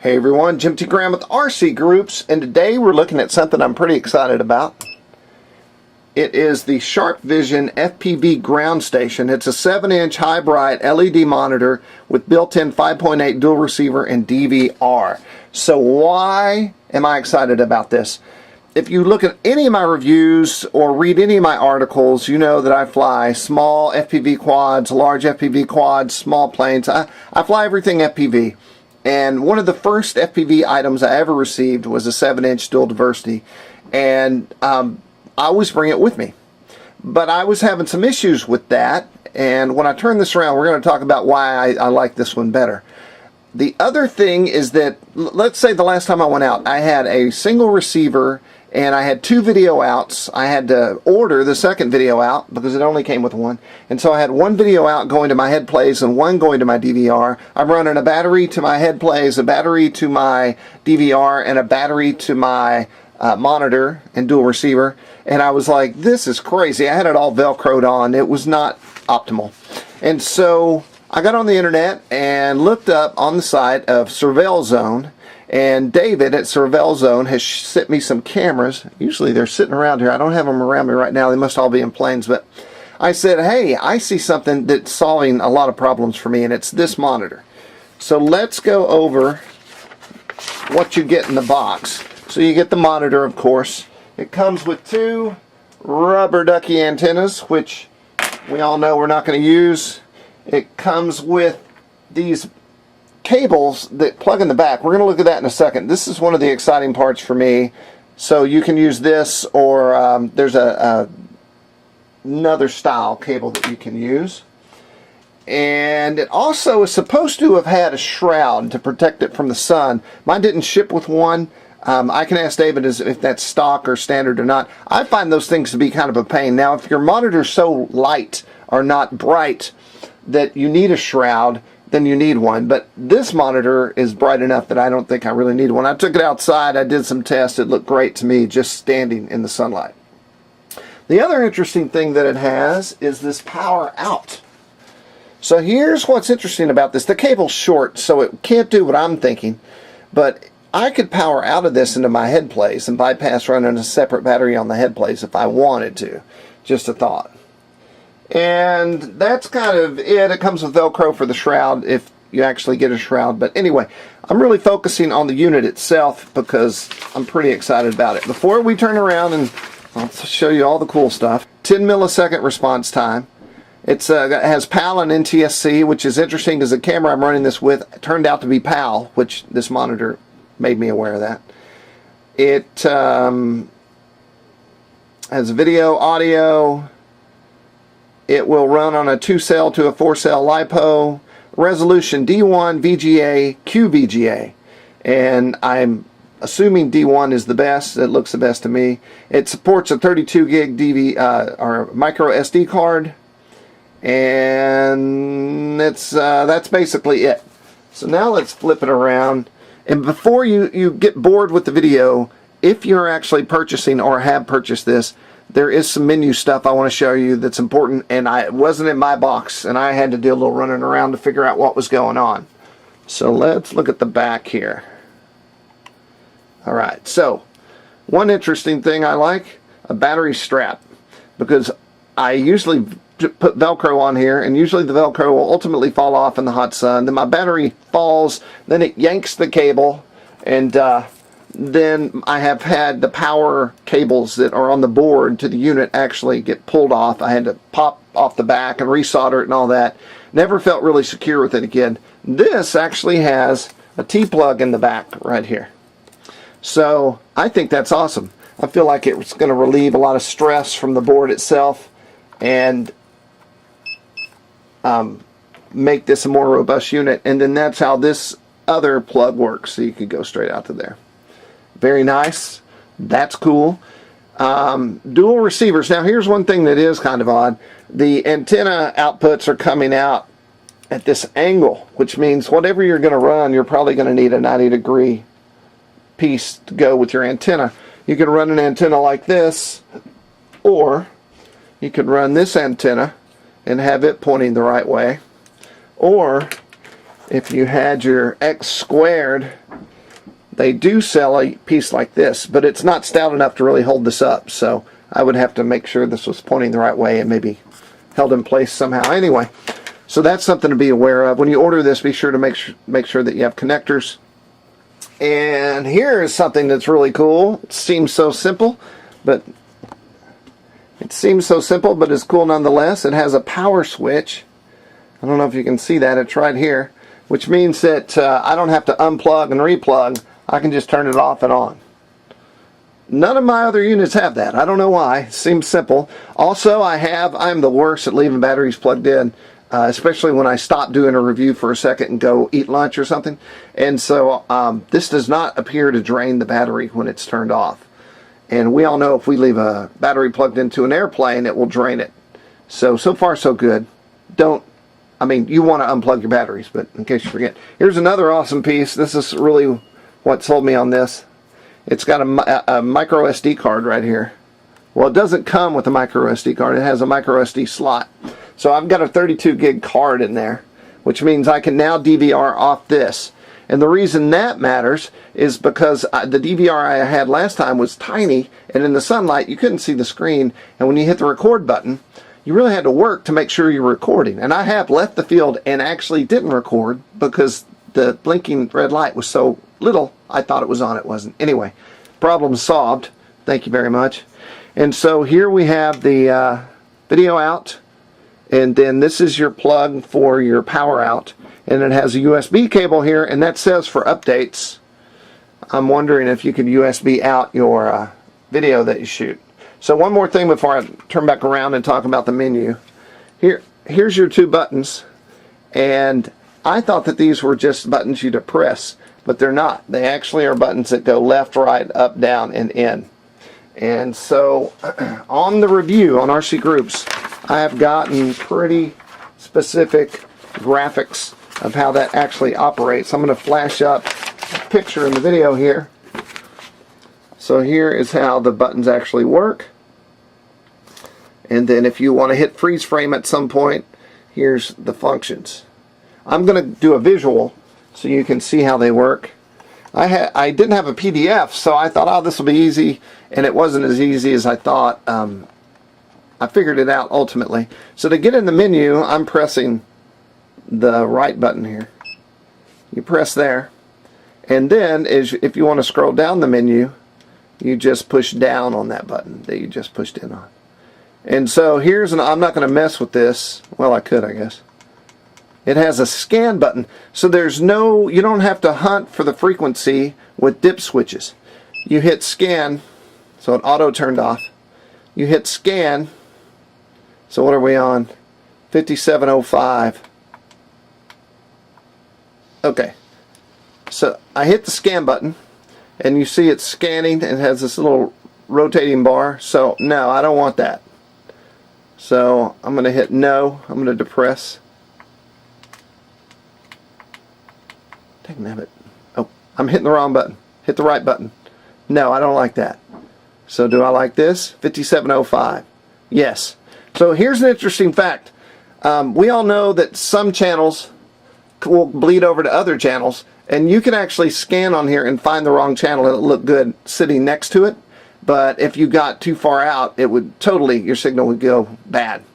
Hey everyone, Jim T. Graham with RCGroups, and today we're looking at something I'm pretty excited about. It is the Sharp Vision FPV ground station. It's a 7-inch high bright LED monitor with built-in 5.8 dual receiver and DVR. So why am I excited about this? If you look at any of my reviews or read any of my articles, you know that I fly small FPV quads, large FPV quads, small planes. I fly everything FPV. And one of the first FPV items I ever received was a 7-inch dual diversity. And I always bring it with me. But I was having some issues with that. And when I turn this around, we're going to talk about why I like this one better. The other thing is that, let's say the last time I went out, I had a single receiver and I had 2 video outs. I had to order the second video out because it only came with one. And so I had 1 video out going to my head plays and 1 going to my DVR. I'm running a battery to my head plays, a battery to my DVR, and a battery to my monitor and dual receiver. And I was like, this is crazy. I had it all Velcroed on. It was not optimal. And so I got on the internet and looked up on the site of Surveil Zone. And David at Surveil Zone has sent me some cameras. Usually they're sitting around here. I don't have them around me right now. They must all be in planes. But I said, hey, I see something that's solving a lot of problems for me, and it's this monitor. So let's go over what you get in the box. So you get the monitor, of course. It comes with 2 rubber ducky antennas, which we all know we're not going to use. It comes with these cables that plug in the back. We're going to look at that in a second. This is one of the exciting parts for me. So you can use this, or there's another style cable that you can use. And it also is supposed to have had a shroud to protect it from the sun. Mine didn't ship with one. I can ask David if that's stock or standard or not. I find those things to be kind of a pain. Now, if your monitor's so light or not bright that you need a shroud, then you need one. But this monitor is bright enough that I don't think I really need one. I took it outside, I did some tests, it looked great to me just standing in the sunlight. The other interesting thing that it has is this power out. So here's what's interesting about this. The cable's short, so it can't do what I'm thinking, but I could power out of this into my head plays and bypass running a separate battery on the head plays if I wanted to. Just a thought. And that's kind of it. It comes with Velcro for the shroud if you actually get a shroud. But anyway, I'm really focusing on the unit itself because I'm pretty excited about it. Before we turn around, and I'll show you all the cool stuff. 10 millisecond response time. It has PAL and NTSC, which is interesting because the camera I'm running this with turned out to be PAL, which this monitor made me aware of that. It has video, audio. It will run on a 2-cell to a 4-cell LiPo, resolution D1, VGA, QVGA, and I'm assuming D1 is the best. It looks the best to me. It supports a 32 gig or micro SD card, and that's basically it. So now let's flip it around. And before you get bored with the video, if you're actually purchasing or have purchased this, there is some menu stuff I want to show you that's important, and it wasn't in my box, and I had to do a little running around to figure out what was going on. So let's look at the back here. Alright, so one interesting thing I like, a battery strap, because I usually put Velcro on here, and usually the Velcro will ultimately fall off in the hot sun. Then my battery falls, then it yanks the cable, and then I have had the power cables that are on the board to the unit actually get pulled off. I had to pop off the back and resolder it and all that. Never felt really secure with it again. This actually has a T-plug in the back right here. So I think that's awesome. I feel like it's going to relieve a lot of stress from the board itself and make this a more robust unit. And then that's how this other plug works. So you could go straight out to there. Very nice. That's cool. Dual receivers. Now here's one thing that is kind of odd. The antenna outputs are coming out at this angle, which means whatever you're going to run, you're probably going to need a 90-degree piece to go with your antenna. You can run an antenna like this, or you could run this antenna and have it pointing the right way. Or if you had your X squared they do sell a piece like this, but it's not stout enough to really hold this up. So I would have to make sure this was pointing the right way and maybe held in place somehow. Anyway, so that's something to be aware of. When you order this, be sure to make sure that you have connectors. And here is something that's really cool. It seems so simple, but it's cool nonetheless. It has a power switch. I don't know if you can see that. It's right here, which means that I don't have to unplug and replug. I can just turn it off and on. None of my other units have that. I don't know why. It seems simple. Also, I'm the worst at leaving batteries plugged in, especially when I stop doing a review for a second and go eat lunch or something. And so this does not appear to drain the battery when it's turned off. And we all know if we leave a battery plugged into an airplane, it will drain it. So far so good. You want to unplug your batteries, but in case you forget. Here's another awesome piece. This is really what sold me on this. It's got a micro SD card right here. Well, it doesn't come with a micro SD card. It has a micro SD slot. So I've got a 32 gig card in there, which means I can now DVR off this. And the reason that matters is because the DVR I had last time was tiny, and in the sunlight you couldn't see the screen, and when you hit the record button, you really had to work to make sure you're recording. And I have left the field and actually didn't record because the blinking red light was so little, I thought it was on, it wasn't. Anyway, problem solved. Thank you very much. And so here we have the video out, and then this is your plug for your power out, and it has a USB cable here, and that says for updates. I'm wondering if you could USB out your video that you shoot. So one more thing before I turn back around and talk about the menu. Here's your two buttons, and I thought that these were just buttons you to press, but they're not. They actually are buttons that go left, right, up, down, and in. And so on the review on RCGroups, I have gotten pretty specific graphics of how that actually operates. I'm going to flash up a picture in the video here. So here is how the buttons actually work. And then if you want to hit freeze frame at some point, here's the functions. I'm going to do a visual so you can see how they work. I didn't have a PDF, so I thought, oh, this will be easy, and it wasn't as easy as I thought. I figured it out ultimately. So to get in the menu, I'm pressing the right button here. You press there, and then if you want to scroll down the menu, you just push down on that button that you just pushed in on. And so I'm not going to mess with this. Well, I could, I guess. It has a scan button, so you don't have to hunt for the frequency with dip switches. You hit scan, so it auto turned off. You hit scan, so what are we on? 5705. Okay, so I hit the scan button, and you see it's scanning. It has this little rotating bar, so no, I don't want that. So I'm going to hit no. I'm going to depress. Oh, I'm hitting the wrong button. Hit the right button. No, I don't like that. So do I like this? 5705. Yes. So here's an interesting fact. We all know that some channels will bleed over to other channels, and you can actually scan on here and find the wrong channel and it'll look good sitting next to it. But if you got too far out, your signal would go bad.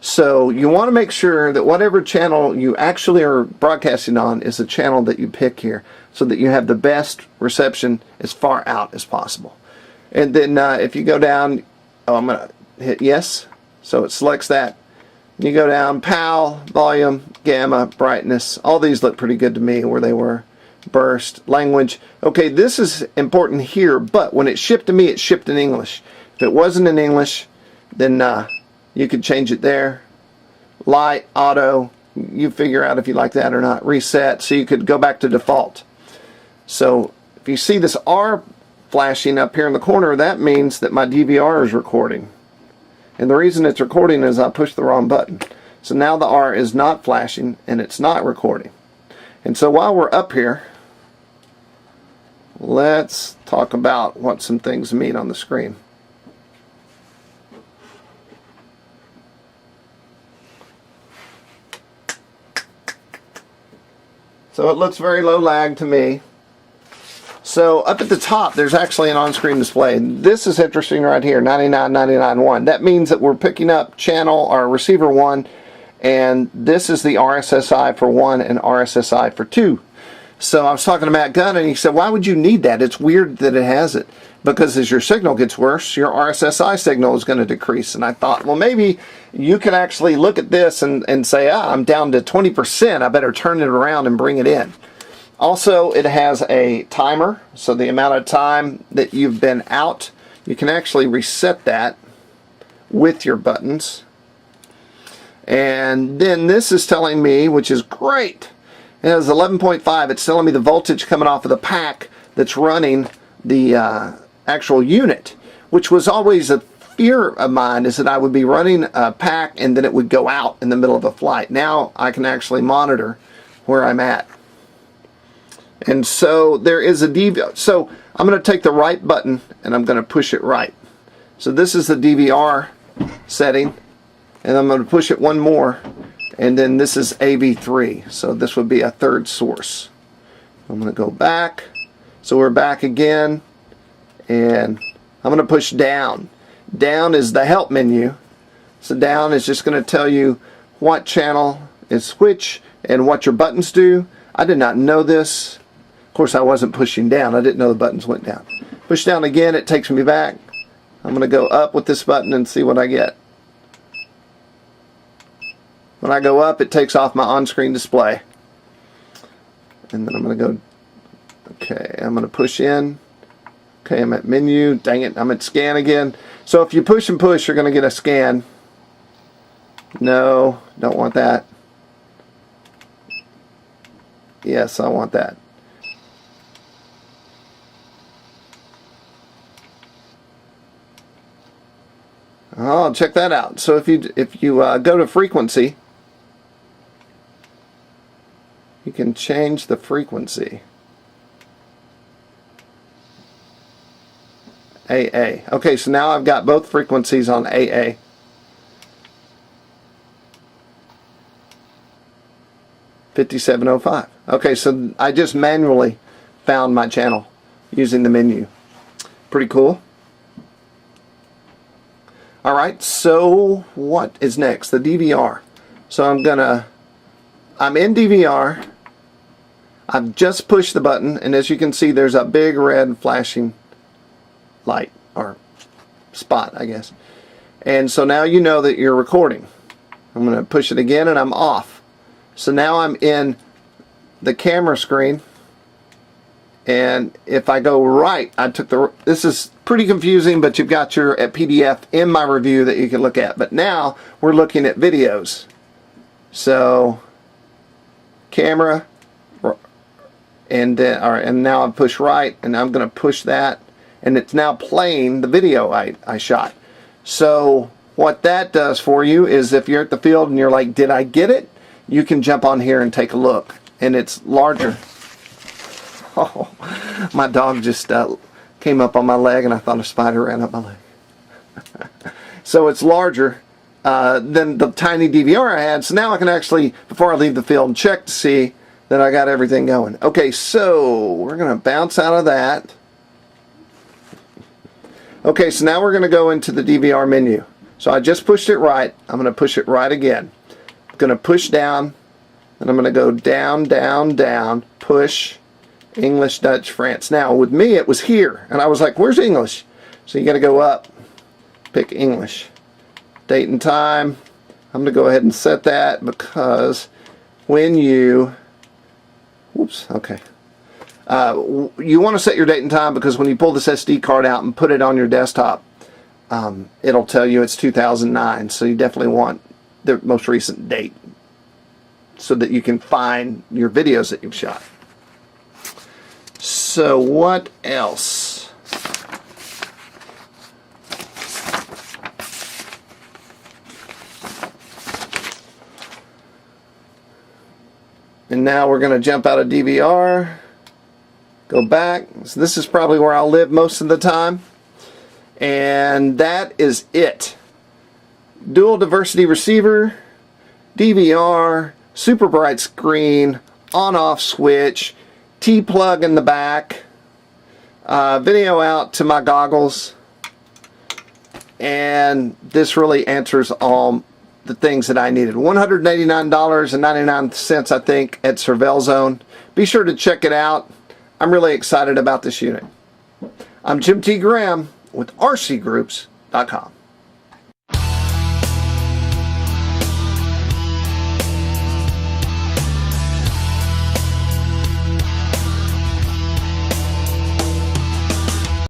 So you want to make sure that whatever channel you actually are broadcasting on is the channel that you pick here, so that you have the best reception as far out as possible. And then if you go down, I'm going to hit yes, so it selects that. You go down, PAL, volume, gamma, brightness. All these look pretty good to me where they were. Burst, language. Okay, this is important here, but when it shipped to me, it shipped in English. If it wasn't in English, then you could change it there. Light, auto, you figure out if you like that or not. Reset, so you could go back to default. So if you see this R flashing up here in the corner, that means that my DVR is recording. And the reason it's recording is I pushed the wrong button. So now the R is not flashing and it's not recording. And so while we're up here, let's talk about what some things mean on the screen. So it looks very low lag to me. So up at the top, there's actually an on-screen display. This is interesting right here, 99.99.1. That means that we're picking up channel or receiver 1, and this is the RSSI for 1 and RSSI for 2. So I was talking to Matt Gunn, and he said, why would you need that? It's weird that it has it. Because as your signal gets worse, your RSSI signal is going to decrease. And I thought, well, maybe you can actually look at this and say, I'm down to 20%. I better turn it around and bring it in. Also, it has a timer. So the amount of time that you've been out, you can actually reset that with your buttons. And then this is telling me, which is great, it has 11.5. It's telling me the voltage coming off of the pack that's running the actual unit, which was always a fear of mine, is that I would be running a pack and then it would go out in the middle of a flight. Now I can actually monitor where I'm at. And so there is a DVR. So I'm going to take the right button and I'm going to push it right. So this is the DVR setting, and I'm going to push it one more, and then this is AV3. So this would be a third source. I'm going to go back. So we're back again, and I'm going to push down. Down is the help menu. So down is just going to tell you what channel is which and what your buttons do. I did not know this. Of course, I wasn't pushing down. I didn't know the buttons went down. Push down again, it takes me back. I'm going to go up with this button and see what I get. When I go up, it takes off my on-screen display. And then I'm going to go, okay, I'm going to push in. Okay, I'm at menu. Dang it, I'm at scan again. So if you push and push, you're going to get a scan. No, don't want that. Yes, I want that. Oh, check that out. So if you go to frequency, you can change the frequency. AA. Okay, so now I've got both frequencies on AA. $57.05. Okay, so I just manually found my channel using the menu. Pretty cool. Alright, so what is next? The DVR. So I'm in DVR. I've just pushed the button, and as you can see, there's a big red flashing light, or spot, I guess. And so now you know that you're recording. I'm going to push it again, and I'm off. So now I'm in the camera screen, and if I go right, this is pretty confusing, but you've got your PDF in my review that you can look at. But now we're looking at videos. So camera, and then all right, and now I push right, and I'm going to push that, and it's now playing the video I shot. So what that does for you is, if you're at the field and you're like, did I get it? You can jump on here and take a look, and it's larger. Oh, my dog just came up on my leg, and I thought a spider ran up my leg. So it's larger than the tiny DVR I had. So now I can actually, before I leave the field, check to see that I got everything going. Okay, so we're going to bounce out of that. Okay, so now we're going to go into the DVR menu. So I just pushed it right. I'm going to push it right again. I'm going to push down, and I'm going to go down, down, down, push, English, Dutch, France. Now with me it was here, and I was like, where's English? So you got to go up, pick English. Date and time. I'm going to go ahead and set that, because when you, whoops, okay. You want to set your date and time, because when you pull this SD card out and put it on your desktop, it'll tell you it's 2009. So you definitely want the most recent date so that you can find your videos that you've shot. So what else? And now we're going to jump out of DVR, go back. So this is probably where I'll live most of the time. And that is it. Dual diversity receiver, DVR, super bright screen, on-off switch, T-plug in the back, video out to my goggles, and this really answers all the things that I needed. $189.99 I think at Surveil Zone. Be sure to check it out. I'm really excited about this unit. I'm Jim T. Graham with RCGroups.com.